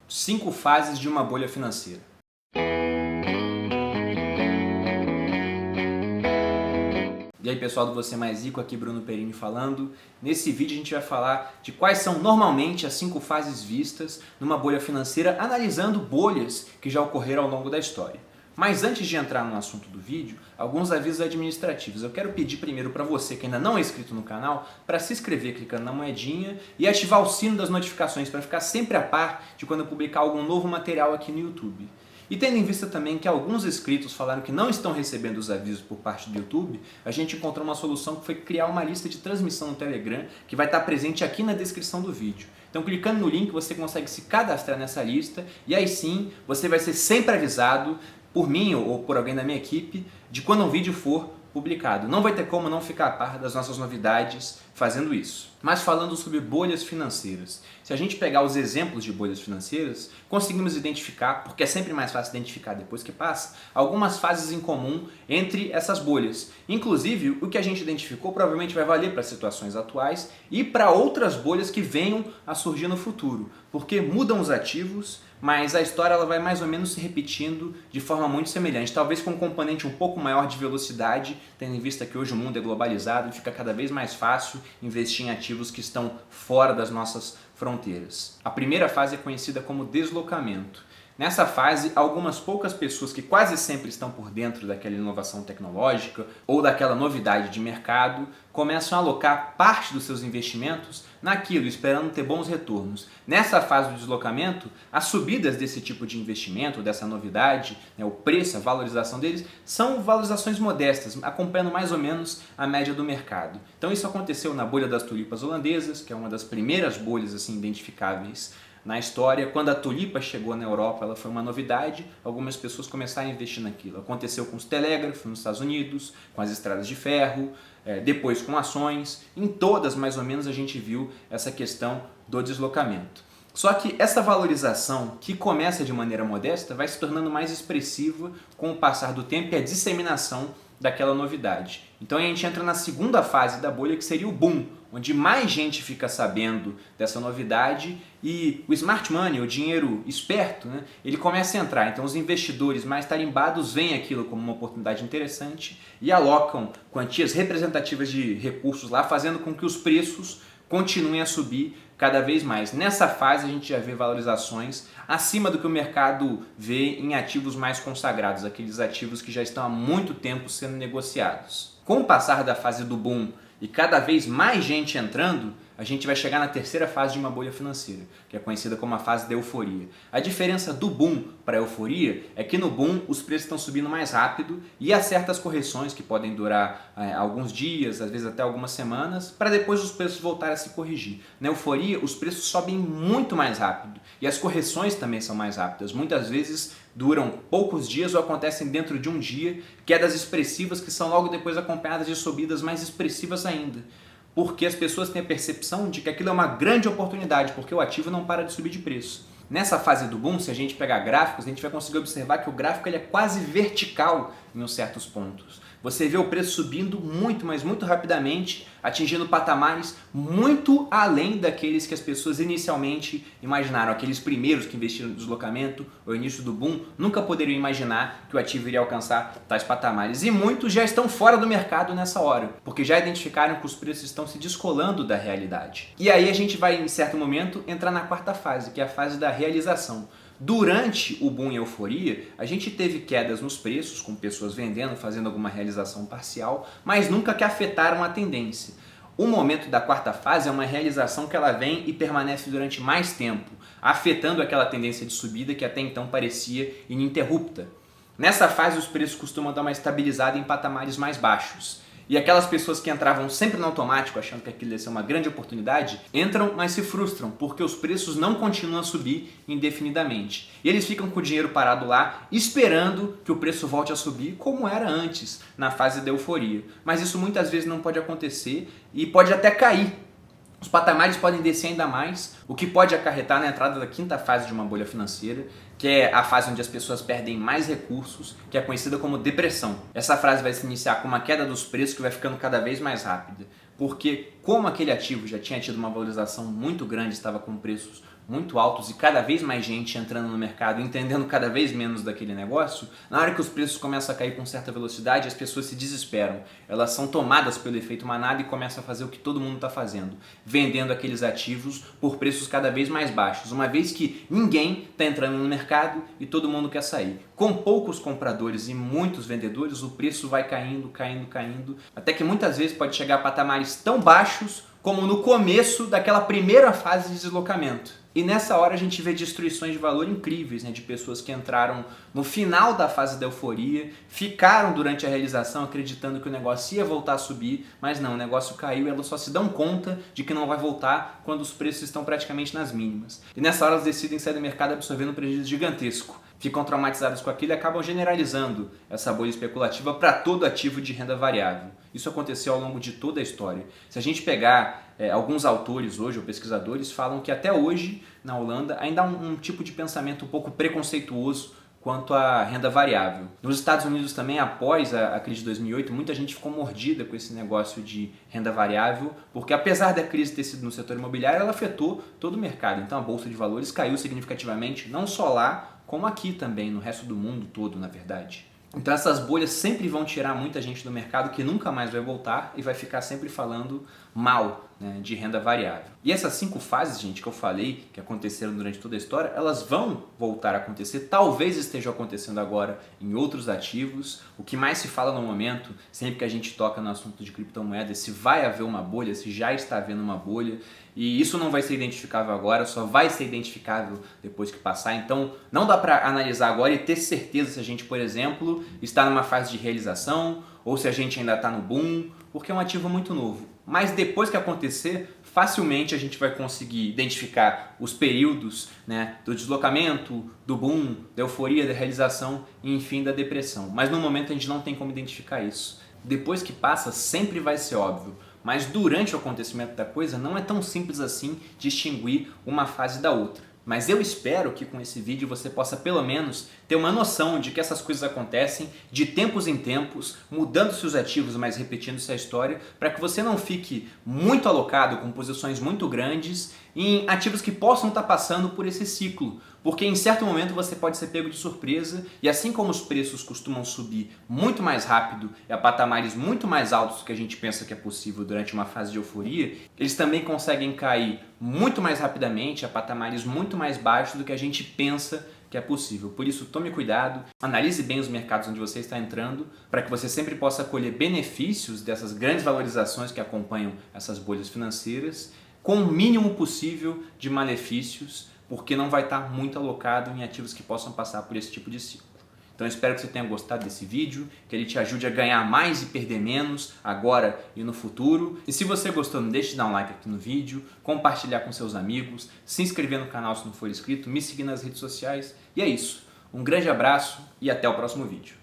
5 fases de uma bolha financeira. E aí pessoal do Você Mais Rico, aqui Bruno Perini falando. Nesse vídeo a gente vai falar de quais são normalmente as 5 fases vistas numa bolha financeira, analisando bolhas que já ocorreram ao longo da história. Mas antes de entrar no assunto do vídeo, alguns avisos administrativos. Eu quero pedir primeiro para você que ainda não é inscrito no canal, para se inscrever clicando na moedinha e ativar o sino das notificações para ficar sempre a par de quando eu publicar algum novo material aqui no YouTube. E tendo em vista também que alguns inscritos falaram que não estão recebendo os avisos por parte do YouTube, a gente encontrou uma solução que foi criar uma lista de transmissão no Telegram que vai estar presente aqui na descrição do vídeo. Então clicando no link você consegue se cadastrar nessa lista e aí sim você vai ser sempre avisado por mim ou por alguém da minha equipe de quando um vídeo for publicado. Não vai ter como não ficar a par das nossas novidades fazendo isso. Mas falando sobre bolhas financeiras, se a gente pegar os exemplos de bolhas financeiras, conseguimos identificar, porque é sempre mais fácil identificar depois que passa, algumas fases em comum entre essas bolhas. Inclusive, o que a gente identificou provavelmente vai valer para situações atuais e para outras bolhas que venham a surgir no futuro, porque mudam os ativos, mas a história ela vai mais ou menos se repetindo de forma muito semelhante, talvez com um componente um pouco maior de velocidade, tendo em vista que hoje o mundo é globalizado e fica cada vez mais fácil investir em ativos que estão fora das nossas fronteiras. A primeira fase é conhecida como deslocamento. Nessa fase, algumas poucas pessoas que quase sempre estão por dentro daquela inovação tecnológica ou daquela novidade de mercado começam a alocar parte dos seus investimentos naquilo, esperando ter bons retornos. Nessa fase do deslocamento, as subidas desse tipo de investimento, dessa novidade, o preço, a valorização deles, são valorizações modestas, acompanhando mais ou menos a média do mercado. Então isso aconteceu na bolha das tulipas holandesas, que é uma das primeiras bolhas assim, identificáveis na história. Quando a tulipa chegou na Europa, ela foi uma novidade, algumas pessoas começaram a investir naquilo. Aconteceu com os telégrafos nos Estados Unidos, com as estradas de ferro, depois com ações. Em todas, mais ou menos, a gente viu essa questão do deslocamento. Só que essa valorização, que começa de maneira modesta, vai se tornando mais expressiva com o passar do tempo e a disseminação daquela novidade. Então a gente entra na segunda fase da bolha, que seria o boom, onde mais gente fica sabendo dessa novidade e o smart money, o dinheiro esperto, ele começa a entrar. Então os investidores mais tarimbados veem aquilo como uma oportunidade interessante e alocam quantias representativas de recursos lá, fazendo com que os preços continuem a subir cada vez mais. Nessa fase a gente já vê valorizações acima do que o mercado vê em ativos mais consagrados, aqueles ativos que já estão há muito tempo sendo negociados. Com o passar da fase do boom e cada vez mais gente entrando, a gente vai chegar na terceira fase de uma bolha financeira, que é conhecida como a fase da euforia. A diferença do boom para a euforia é que no boom os preços estão subindo mais rápido e há certas correções que podem durar alguns dias, às vezes até algumas semanas, para depois os preços voltarem a se corrigir. Na euforia os preços sobem muito mais rápido e as correções também são mais rápidas. Muitas vezes duram poucos dias ou acontecem dentro de um dia, quedas expressivas que são logo depois acompanhadas de subidas mais expressivas ainda. Porque as pessoas têm a percepção de que aquilo é uma grande oportunidade, porque o ativo não para de subir de preço. Nessa fase do boom, se a gente pegar gráficos, a gente vai conseguir observar que o gráfico ele é quase vertical em uns certos pontos. Você vê o preço subindo muito, mas muito rapidamente, atingindo patamares muito além daqueles que as pessoas inicialmente imaginaram. Aqueles primeiros que investiram no deslocamento, ou início do boom, nunca poderiam imaginar que o ativo iria alcançar tais patamares. E muitos já estão fora do mercado nessa hora, porque já identificaram que os preços estão se descolando da realidade. E aí a gente vai, em certo momento, entrar na quarta fase, que é a fase da realização. Durante o boom e euforia, a gente teve quedas nos preços, com pessoas vendendo, fazendo alguma realização parcial, mas nunca que afetaram a tendência. O momento da quarta fase é uma realização que ela vem e permanece durante mais tempo, afetando aquela tendência de subida que até então parecia ininterrupta. Nessa fase, os preços costumam dar uma estabilizada em patamares mais baixos. E aquelas pessoas que entravam sempre no automático, achando que aquilo ia ser uma grande oportunidade, entram, mas se frustram, porque os preços não continuam a subir indefinidamente. E eles ficam com o dinheiro parado lá, esperando que o preço volte a subir como era antes, na fase da euforia. Mas isso muitas vezes não pode acontecer e pode até cair. Os patamares podem descer ainda mais, o que pode acarretar na entrada da quinta fase de uma bolha financeira, que é a fase onde as pessoas perdem mais recursos, que é conhecida como depressão. Essa fase vai se iniciar com uma queda dos preços que vai ficando cada vez mais rápida, porque como aquele ativo já tinha tido uma valorização muito grande, estava com preços muito altos e cada vez mais gente entrando no mercado, entendendo cada vez menos daquele negócio, na hora que os preços começam a cair com certa velocidade, as pessoas se desesperam. Elas são tomadas pelo efeito manada e começam a fazer o que todo mundo está fazendo, vendendo aqueles ativos por preços cada vez mais baixos, uma vez que ninguém está entrando no mercado e todo mundo quer sair. Com poucos compradores e muitos vendedores, o preço vai caindo, caindo, até que muitas vezes pode chegar a patamares tão baixos como no começo daquela primeira fase de deslocamento. E nessa hora a gente vê destruições de valor incríveis, né, de pessoas que entraram no final da fase da euforia, ficaram durante a realização acreditando que o negócio ia voltar a subir, mas não, o negócio caiu e elas só se dão conta de que não vai voltar quando os preços estão praticamente nas mínimas. E nessa hora elas decidem sair do mercado absorvendo um prejuízo gigantesco. Ficam traumatizados com aquilo e acabam generalizando essa bolha especulativa para todo ativo de renda variável. Isso aconteceu ao longo de toda a história. Se a gente pegar alguns autores hoje, ou pesquisadores, falam que até hoje, na Holanda, ainda há um tipo de pensamento um pouco preconceituoso quanto à renda variável. Nos Estados Unidos também, após a crise de 2008, muita gente ficou mordida com esse negócio de renda variável, porque apesar da crise ter sido no setor imobiliário, ela afetou todo o mercado. Então a Bolsa de Valores caiu significativamente, não só lá, como aqui também, no resto do mundo todo, na verdade. Então essas bolhas sempre vão tirar muita gente do mercado que nunca mais vai voltar e vai ficar sempre falando mal, né, de renda variável. E essas 5 fases, gente, que eu falei, que aconteceram durante toda a história, elas vão voltar a acontecer, talvez estejam acontecendo agora em outros ativos. O que mais se fala no momento, sempre que a gente toca no assunto de criptomoedas, se vai haver uma bolha, se já está havendo uma bolha, e isso não vai ser identificável agora, só vai ser identificável depois que passar. Então não dá para analisar agora e ter certeza se a gente, por exemplo, está numa fase de realização ou se a gente ainda está no boom, porque é um ativo muito novo. Mas depois que acontecer, facilmente a gente vai conseguir identificar os períodos, né, do deslocamento, do boom, da euforia, da realização e enfim da depressão. Mas no momento a gente não tem como identificar isso. Depois que passa, sempre vai ser óbvio. Mas durante o acontecimento da coisa não é tão simples assim distinguir uma fase da outra. Mas eu espero que com esse vídeo você possa pelo menos ter uma noção de que essas coisas acontecem de tempos em tempos, mudando-se os ativos, mas repetindo-se a história, para que você não fique muito alocado com posições muito grandes em ativos que possam estar passando por esse ciclo. Porque em certo momento você pode ser pego de surpresa e assim como os preços costumam subir muito mais rápido e a patamares muito mais altos do que a gente pensa que é possível durante uma fase de euforia, eles também conseguem cair muito mais rapidamente a patamares muito mais baixos do que a gente pensa que é possível. Por isso, tome cuidado, analise bem os mercados onde você está entrando, para que você sempre possa colher benefícios dessas grandes valorizações que acompanham essas bolhas financeiras, com o mínimo possível de malefícios, porque não vai estar muito alocado em ativos que possam passar por esse tipo de ciclo. Então eu espero que você tenha gostado desse vídeo, que ele te ajude a ganhar mais e perder menos agora e no futuro. E se você gostou, não deixe de dar um like aqui no vídeo, compartilhar com seus amigos, se inscrever no canal se não for inscrito, me seguir nas redes sociais. E é isso. Um grande abraço e até o próximo vídeo.